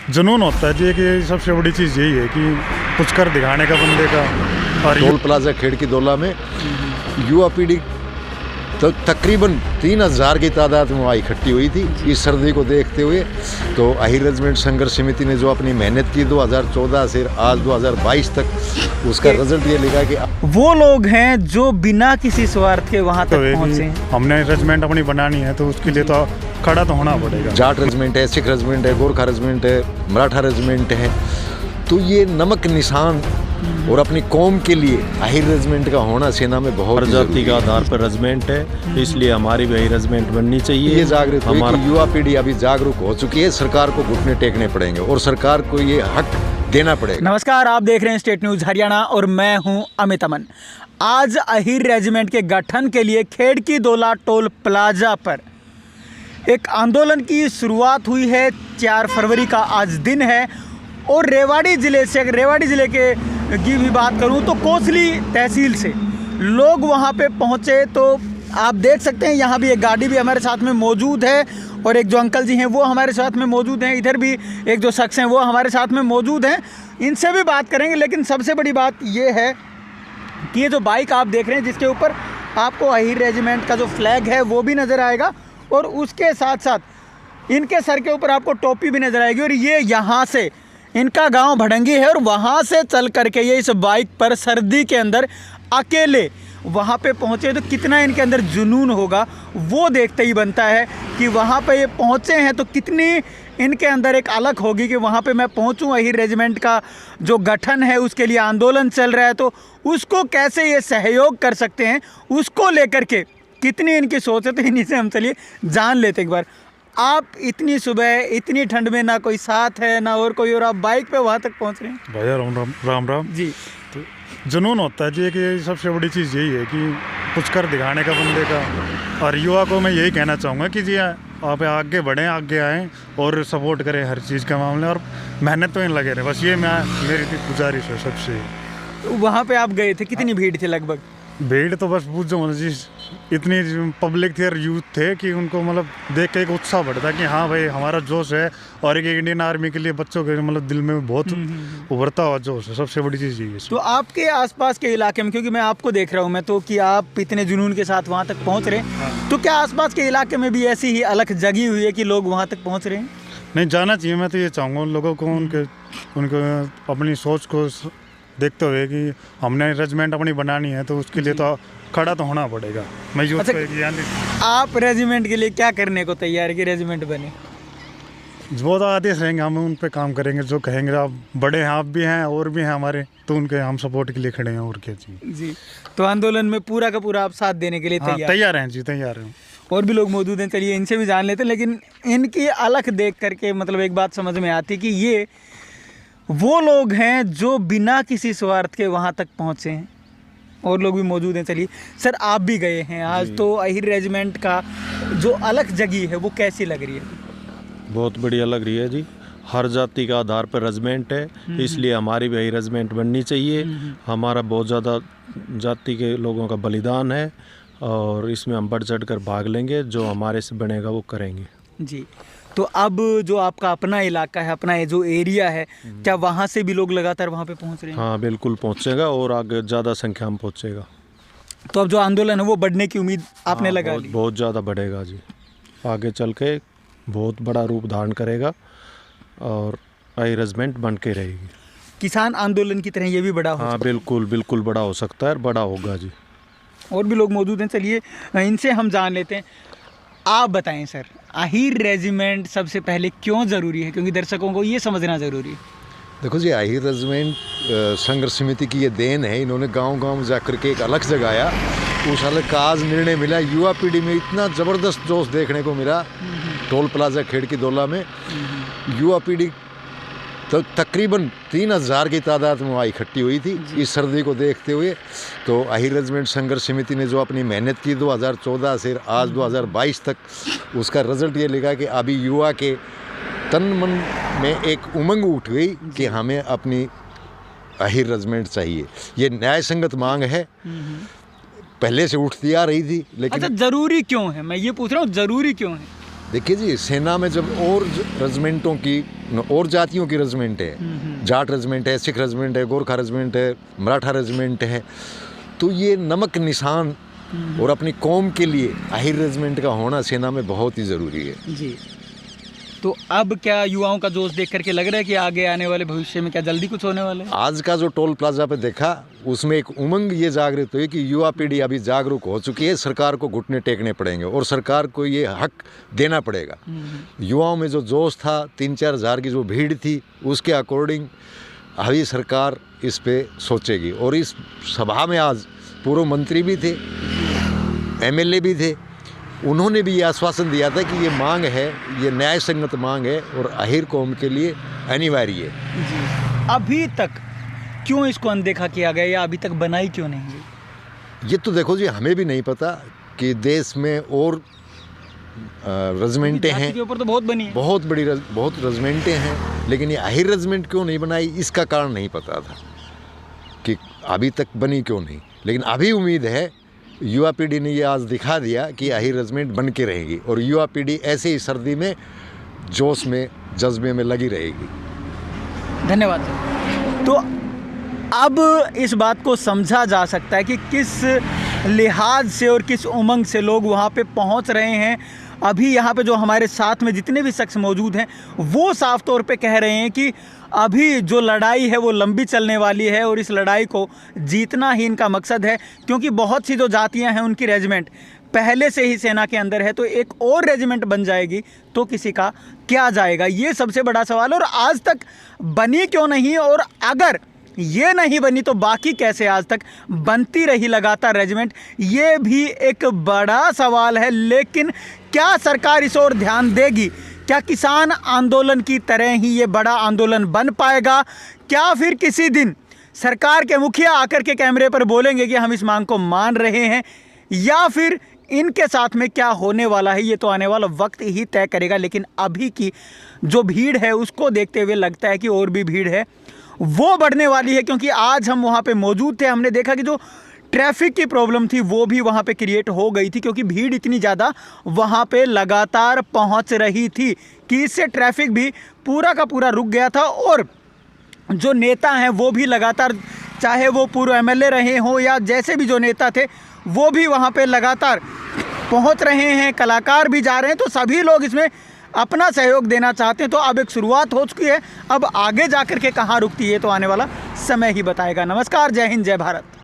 जुनून होता है जी कि सबसे बड़ी चीज़ यही है कि कुछ कर दिखाने का बंदे का। और टोल प्लाजा खेड़की दौला में युवा पीढ़ी तो तकरीबन 3000 की तादाद में वहाँ इकट्ठी हुई थी इस सर्दी को देखते हुए। तो अहिर रेजिमेंट संघर्ष समिति ने जो अपनी मेहनत की 2014 से आज 2022 तक, उसका रिजल्ट ये लिखा कि वो लोग हैं जो बिना किसी स्वार्थ के वहाँ तक पहुँचे हैं। हमने रेजिमेंट अपनी बनानी है तो उसके लिए तो खड़ा तो होना पड़ेगा। जाट रेजिमेंट है, सिख रेजिमेंट है, गोरखा रेजिमेंट है, मराठा रेजिमेंट है, तो ये नमक निशान और अपनी कौम के लिए अहिर रेजिमेंट का होना सेना में बहुत जाति का आधार पर रेजिमेंट है, इसलिए हमारी भी अहिर रेजिमेंट बननी चाहिए। ये जागरूक हमारी युवा पीढ़ी अभी जागरूक हो चुकी है। सरकार को घुटने टेकने पड़ेंगे और सरकार को ये हक देना पड़ेगा। नमस्कार, आप देख रहे हैं स्टेट न्यूज़ हरियाणा और मैं हूं अमित अमन। आज अहिर रेजिमेंट के गठन के लिए खेड़की दौला टोल प्लाजा पर एक आंदोलन की शुरुआत हुई है। 4 फरवरी का आज दिन है और रेवाड़ी ज़िले से, अगर रेवाड़ी ज़िले के की भी बात करूं तो कोसली तहसील से लोग वहां पे पहुंचे। तो आप देख सकते हैं यहाँ भी एक गाड़ी भी हमारे साथ में मौजूद है और एक जो अंकल जी हैं वो हमारे साथ में मौजूद हैं। इधर भी एक जो शख्स हैं वो हमारे साथ में मौजूद हैं, इनसे भी बात करेंगे। लेकिन सबसे बड़ी बात ये है कि ये जो बाइक आप देख रहे हैं जिसके ऊपर आपको अहिर रेजिमेंट का जो फ्लैग है वो भी नज़र आएगा और उसके साथ साथ इनके सर के ऊपर आपको टोपी भी नज़र आएगी। और ये यहाँ से इनका गांव भड़ंगी है और वहाँ से चल करके ये इस बाइक पर सर्दी के अंदर अकेले वहाँ पे पहुँचे, तो कितना इनके अंदर जुनून होगा वो देखते ही बनता है कि वहाँ पे ये पहुँचे हैं तो कितनी इनके अंदर एक अलग होगी कि वहाँ पे मैं पहुँचूँ। अहिर रेजिमेंट का जो गठन है उसके लिए आंदोलन चल रहा है तो उसको कैसे ये सहयोग कर सकते हैं, उसको लेकर के कितनी इनकी सोच है। तो इन्हीं से हम चलिए जान लेते एक बार। आप इतनी सुबह इतनी ठंड में ना कोई साथ है ना और कोई, और आप बाइक पे वहाँ तक पहुँच रहे हैं। भैया राम राम राम राम जी। तो जुनून होता है जी कि सबसे बड़ी चीज़ यही है कि कुछ कर दिखाने का बंदे का। और युवा को मैं यही कहना चाहूँगा कि जी आप आगे बढ़ें, आगे आएँ और सपोर्ट करें हर चीज़ के मामले, और मेहनत तो इन लगे रहे। बस ये मेरी गुजारिश है सबसे। वहाँ पे आप गए थे, कितनी भीड़ थी लगभग? भीड़ तो बस पूछो मतलब जी, इतनी पब्लिक थी और यूथ थे कि उनको मतलब देख के एक उत्साह बढ़ता कि हाँ भाई हमारा जोश है। और एक इंडियन आर्मी के लिए बच्चों के मतलब दिल में बहुत उभरता हुआ जोश है। सबसे बड़ी चीज़ ये। तो आपके आसपास के इलाके में, क्योंकि मैं आपको देख रहा हूँ मैं तो कि आप इतने जुनून के साथ वहाँ तक पहुँच रहे हैं, तो क्या आसपास के इलाके में भी ऐसी ही अलख जगी हुई है कि लोग वहाँ तक पहुँच रहे हैं? नहीं, जाना चाहिए। मैं तो ये चाहूँगा उन लोगों को उनको अपनी सोच को देखते हुए कि हमने रेजिमेंट अपनी बनानी है तो उसके लिए तो खड़ा तो होना पड़ेगा। मैं यूथ को आप रेजिमेंट के लिए क्या करने को तैयार है कि रेजिमेंट बने? जो तो आदेश रहेंगे हम उन पे काम करेंगे। जो कहेंगे आप बड़े हैं, आप भी हैं और भी हैं हमारे, तो उनके हम सपोर्ट के लिए खड़े हैं। और क्या जी। तो आंदोलन में पूरा का पूरा आप साथ देने के लिए तैयार हैं जी, तैयार हैं। और भी लोग मौजूद हैं, चलिए इनसे भी जान लेते हैं। लेकिन इनकी अलख देख करके मतलब एक बात समझ में आती कि ये वो लोग हैं जो बिना किसी स्वार्थ के वहाँ तक पहुँचे हैं। और लोग भी मौजूद हैं। चलिए सर, आप भी गए हैं आज, तो अहिर रेजिमेंट का जो अलग जगी है वो कैसी लग रही है? बहुत बढ़िया लग रही है जी। हर जाति का आधार पर रेजिमेंट है, इसलिए हमारी भी अहिर रेजिमेंट बननी चाहिए। हमारा बहुत ज़्यादा जाति के लोगों का बलिदान है और इसमें हम बढ़ चढ़ कर भाग लेंगे। जो हमारे से बनेगा वो करेंगे जी। तो अब जो आपका अपना इलाका है, अपना जो एरिया है, क्या वहाँ से भी लोग लगातार वहाँ पे पहुँच रहे हैं? हाँ बिल्कुल पहुँचेगा और आगे ज़्यादा संख्या में पहुँचेगा। तो अब जो आंदोलन है वो बढ़ने की उम्मीद आपने लगा ली? बहुत ज़्यादा बढ़ेगा जी। आगे चल के बहुत बड़ा रूप धारण करेगा और अहिर रेजिमेंट बन के रहेगी। किसान आंदोलन की तरह ये भी बड़ा हो? हाँ बिल्कुल बिल्कुल बड़ा हो सकता है और बड़ा होगा जी। और भी लोग मौजूद हैं, चलिए इनसे हम जान लेते हैं। आप बताएं सर, अहिर रेजिमेंट सबसे पहले क्यों ज़रूरी है, क्योंकि दर्शकों को ये समझना ज़रूरी है। देखो जी, अहिर रेजिमेंट संघर्ष समिति की ये देन है। इन्होंने गांव-गांव जा करके एक अलग जगाया। उस अलग का आज निर्णय मिला। युवा पीढ़ी में इतना ज़बरदस्त जोश देखने को मिला। टोल प्लाजा खेड़की दौला में युवा पीढ़ी तो तकरीबन 3000 की तादाद में वहाँ इकट्ठी हुई थी इस सर्दी को देखते हुए। तो अहिर रेजिमेंट संघर्ष समिति ने जो अपनी मेहनत की 2014 से आज 2022 तक, उसका रिजल्ट ये लिखा कि अभी युवा के तन मन में एक उमंग उठ गई कि हमें अपनी अहिर रेजिमेंट चाहिए। ये न्याय संगत मांग है, पहले से उठती आ रही थी। लेकिन अच्छा, ज़रूरी क्यों है, मैं ये पूछ रहा हूँ ज़रूरी क्यों है? देखिए जी, सेना में जब और रेजिमेंटों की और जातियों की रेजिमेंट है, जाट रेजिमेंट है, सिख रेजिमेंट है, गोरखा रेजिमेंट है, मराठा रेजिमेंट है, तो ये नमक निशान और अपनी कौम के लिए आहिर रेजिमेंट का होना सेना में बहुत ही ज़रूरी है जी। तो अब क्या युवाओं का जोश देख करके लग रहा है कि आगे आने वाले भविष्य में क्या जल्दी कुछ होने वाला है? आज का जो टोल प्लाजा पे देखा, उसमें एक उमंग ये जागृत हुई कि युवा पीढ़ी अभी जागरूक हो चुकी है। सरकार को घुटने टेकने पड़ेंगे और सरकार को ये हक देना पड़ेगा। युवाओं में जो जोश था, 3-4 हज़ार की जो भीड़ थी, उसके अकॉर्डिंग अभी सरकार इस पे सोचेगी। और इस सभा में आज पूर्व मंत्री भी थे, MLA भी थे, उन्होंने भी ये आश्वासन दिया था कि ये मांग है, ये न्याय संगत मांग है और आहिर कौम के लिए अनिवार्य है। जी। अभी तक क्यों इसको अनदेखा किया गया या अभी तक बनाई क्यों नहीं गई? ये तो देखो जी, हमें भी नहीं पता कि देश में और रेजिमेंटें हैं, के ऊपर तो बहुत बनी है, बहुत रेजिमेंटें हैं, लेकिन ये आहिर रेजिमेंट क्यों नहीं बनाई, इसका कारण नहीं पता था कि अभी तक बनी क्यों नहीं। लेकिन अभी उम्मीद है, युवा पीढ़ी ने ये आज दिखा दिया कि आहिर रेजिमेंट बन के रहेगी और युवा पीढ़ी ऐसे ही सर्दी में जोश में, जज्बे में लगी रहेगी। धन्यवाद सर। तो अब इस बात को समझा जा सकता है कि किस लिहाज से और किस उमंग से लोग वहाँ पे पहुँच रहे हैं। अभी यहाँ पे जो हमारे साथ में जितने भी शख्स मौजूद हैं, वो साफ तौर पे कह रहे हैं कि अभी जो लड़ाई है वो लंबी चलने वाली है और इस लड़ाई को जीतना ही इनका मकसद है। क्योंकि बहुत सी जो जातियाँ हैं उनकी रेजिमेंट पहले से ही सेना के अंदर है, तो एक और रेजिमेंट बन जाएगी तो किसी का क्या जाएगा, ये सबसे बड़ा सवाल है। और आज तक बनी क्यों नहीं, और अगर ये नहीं बनी तो बाकी कैसे आज तक बनती रही लगातार रेजिमेंट, ये भी एक बड़ा सवाल है। लेकिन क्या सरकार इस ओर ध्यान देगी? क्या किसान आंदोलन की तरह ही ये बड़ा आंदोलन बन पाएगा? क्या फिर किसी दिन सरकार के मुखिया आकर के कैमरे पर बोलेंगे कि हम इस मांग को मान रहे हैं? या फिर इनके साथ में क्या होने वाला है, ये तो आने वाला वक्त ही तय करेगा। लेकिन अभी की जो भीड़ है उसको देखते हुए लगता है कि और भी भीड़ है वो बढ़ने वाली है। क्योंकि आज हम वहाँ पे मौजूद थे, हमने देखा कि जो ट्रैफिक की प्रॉब्लम थी वो भी वहाँ पे क्रिएट हो गई थी, क्योंकि भीड़ इतनी ज़्यादा वहाँ पे लगातार पहुँच रही थी कि इससे ट्रैफिक भी पूरा का पूरा रुक गया था। और जो नेता हैं वो भी लगातार, चाहे वो पूर्व MLA रहे हों या जैसे भी जो नेता थे, वो भी वहाँ पे लगातार पहुँच रहे हैं, कलाकार भी जा रहे हैं। तो सभी लोग इसमें अपना सहयोग देना चाहते हैं। तो अब एक शुरुआत हो चुकी है, अब आगे जा कर के कहाँ रुकती है तो आने वाला समय ही बताएगा। नमस्कार, जय हिंद, जय भारत।